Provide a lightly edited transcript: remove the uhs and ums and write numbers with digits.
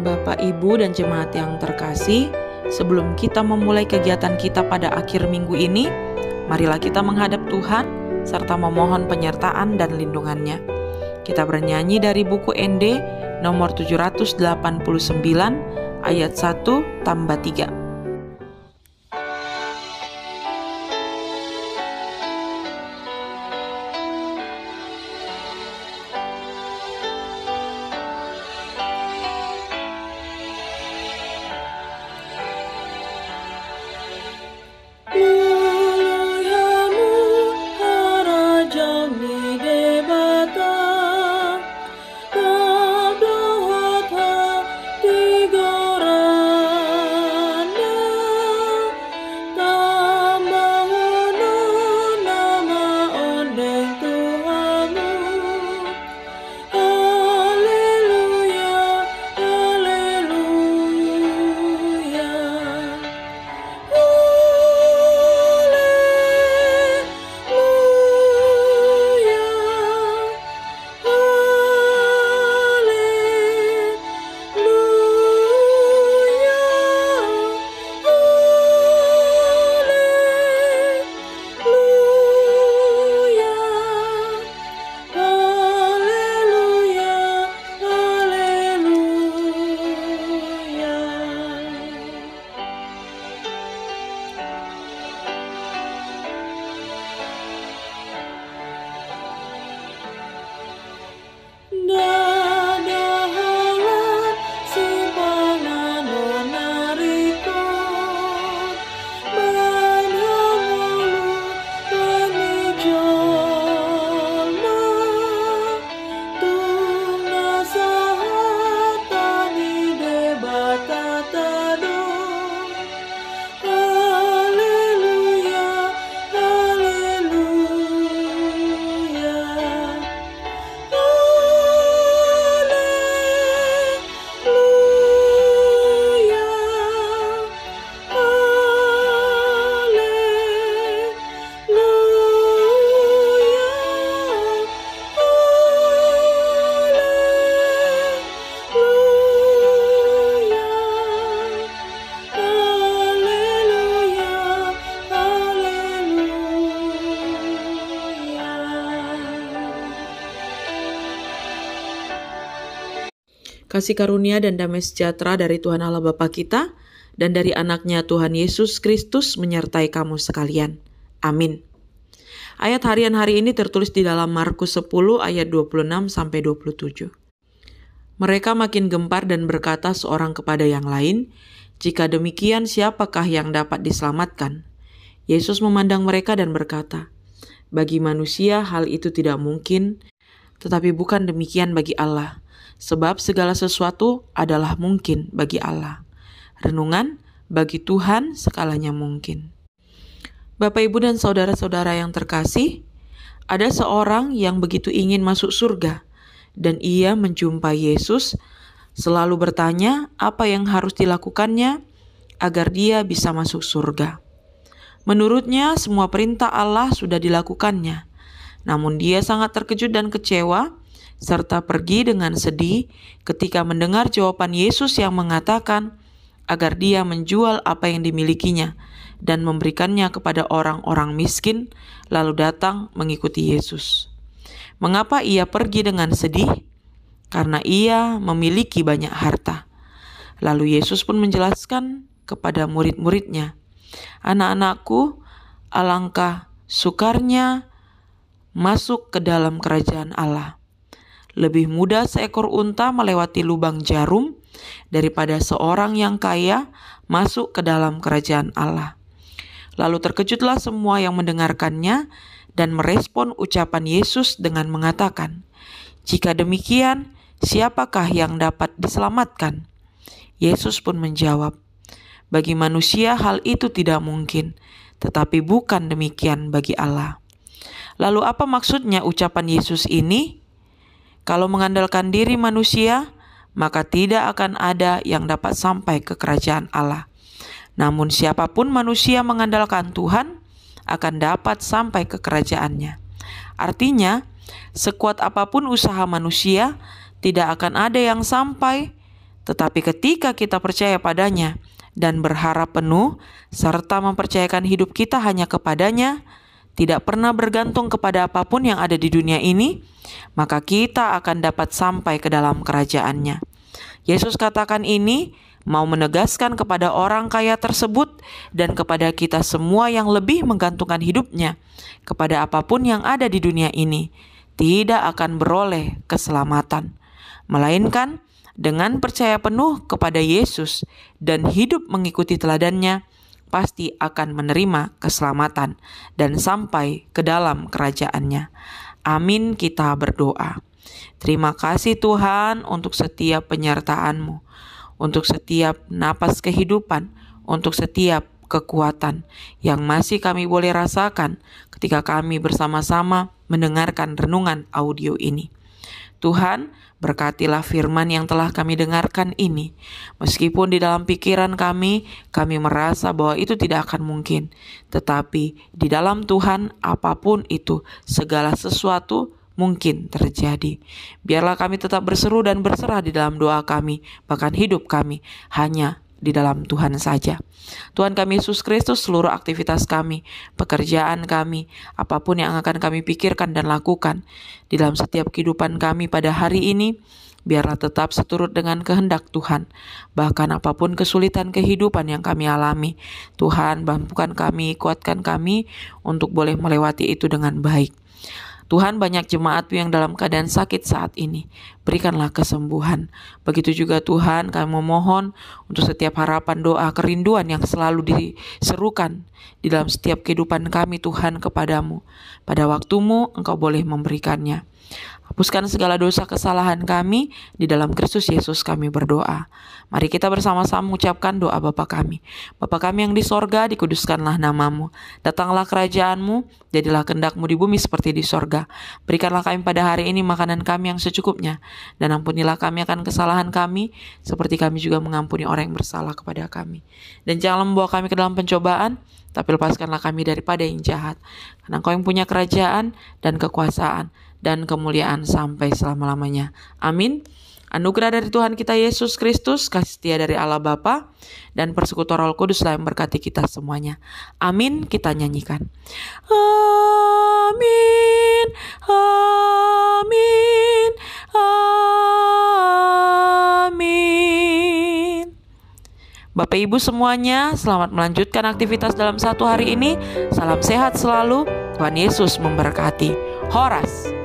Bapak, Ibu, dan jemaat yang terkasih, sebelum kita memulai kegiatan kita pada akhir minggu ini, marilah kita menghadap Tuhan serta memohon penyertaan dan lindungannya. Kita bernyanyi dari buku ND nomor 789 ayat 1 tambah 3. Kasih karunia dan damai sejahtera dari Tuhan Allah Bapa kita dan dari anaknya Tuhan Yesus Kristus menyertai kamu sekalian. Amin. Ayat harian hari ini tertulis di dalam Markus 10 ayat 26-27. Mereka makin gempar dan berkata seorang kepada yang lain, "Jika demikian, siapakah yang dapat diselamatkan?" Yesus memandang mereka dan berkata, "Bagi manusia hal itu tidak mungkin, tetapi bukan demikian bagi Allah. Sebab segala sesuatu adalah mungkin bagi Allah." Renungan, bagi Tuhan segalanya mungkin. Bapak, Ibu, dan saudara-saudara yang terkasih, ada seorang yang begitu ingin masuk surga, dan ia menjumpai Yesus, selalu bertanya apa yang harus dilakukannya agar dia bisa masuk surga. Menurutnya, semua perintah Allah sudah dilakukannya, namun dia sangat terkejut dan kecewa, serta pergi dengan sedih ketika mendengar jawaban Yesus yang mengatakan agar dia menjual apa yang dimilikinya dan memberikannya kepada orang-orang miskin, lalu datang mengikuti Yesus. Mengapa ia pergi dengan sedih? Karena ia memiliki banyak harta. Lalu Yesus pun menjelaskan kepada murid-muridnya, "Anak-anakku, alangkah sukarnya masuk ke dalam kerajaan Allah. Lebih mudah seekor unta melewati lubang jarum daripada seorang yang kaya masuk ke dalam kerajaan Allah." Lalu terkejutlah semua yang mendengarkannya dan merespon ucapan Yesus dengan mengatakan, "Jika demikian, siapakah yang dapat diselamatkan?" Yesus pun menjawab, "Bagi manusia hal itu tidak mungkin, tetapi bukan demikian bagi Allah." Lalu apa maksudnya ucapan Yesus ini? Kalau mengandalkan diri manusia, maka tidak akan ada yang dapat sampai ke kerajaan Allah. Namun siapapun manusia mengandalkan Tuhan akan dapat sampai ke kerajaannya. Artinya, sekuat apapun usaha manusia, tidak akan ada yang sampai Tetapi ketika kita percaya padanya dan berharap penuh, serta mempercayakan hidup kita hanya kepadanya, tidak pernah bergantung kepada apapun yang ada di dunia ini, maka kita akan dapat sampai ke dalam kerajaan-Nya. Yesus katakan ini mau menegaskan kepada orang kaya tersebut dan kepada kita semua yang lebih menggantungkan hidupnya kepada apapun yang ada di dunia ini, tidak akan beroleh keselamatan, melainkan dengan percaya penuh kepada Yesus dan hidup mengikuti teladannya, pasti akan menerima keselamatan dan sampai ke dalam kerajaan-Nya. Amin, kita berdoa. Terima kasih Tuhan untuk setiap penyertaan-Mu, untuk setiap napas kehidupan, untuk setiap kekuatan yang masih kami boleh rasakan ketika kami bersama-sama mendengarkan renungan audio ini. Tuhan, berkatilah firman yang telah kami dengarkan ini. Meskipun di dalam pikiran kami merasa bahwa itu tidak akan mungkin. Tetapi di dalam Tuhan apapun itu, segala sesuatu mungkin terjadi. Biarlah kami tetap berseru dan berserah di dalam doa kami, bahkan hidup kami hanya di dalam Tuhan saja. Tuhan kami Yesus Kristus, seluruh aktivitas kami, pekerjaan kami, apapun yang akan kami pikirkan dan lakukan di dalam setiap kehidupan kami pada hari ini, biarlah tetap seturut dengan kehendak Tuhan. Bahkan apapun kesulitan kehidupan yang kami alami, Tuhan mampukan kami, kuatkan kami untuk boleh melewati itu dengan baik. Tuhan, banyak jemaat-Mu yang dalam keadaan sakit saat ini, berikanlah kesembuhan. Begitu juga Tuhan, kami memohon untuk setiap harapan, doa, kerinduan yang selalu diserukan di dalam setiap kehidupan kami Tuhan kepadamu. Pada waktu-Mu Engkau boleh memberikannya. Hapuskan segala dosa kesalahan kami, di dalam Kristus Yesus kami berdoa. Mari kita bersama-sama mengucapkan doa Bapa kami. Bapa kami yang di sorga, dikuduskanlah nama-Mu. Datanglah kerajaan-Mu, jadilah kehendak-Mu di bumi seperti di sorga. Berikanlah kami pada hari ini makanan kami yang secukupnya, dan ampunilah kami akan kesalahan kami, seperti kami juga mengampuni orang yang bersalah kepada kami. Dan janganlah membawa kami ke dalam pencobaan, tapi lepaskanlah kami daripada yang jahat. Karena Engkau yang punya kerajaan dan kekuasaan dan kemuliaan sampai selama-lamanya. Amin. Anugerah dari Tuhan kita Yesus Kristus, kasih setia dari Allah Bapa, dan persekutuan Roh Kuduslah yang berkati kita semuanya. Amin. Kita nyanyikan. Amin. Amin. Amin. Bapak Ibu semuanya, selamat melanjutkan aktivitas dalam satu hari ini. Salam sehat selalu. Tuhan Yesus memberkati. Horas.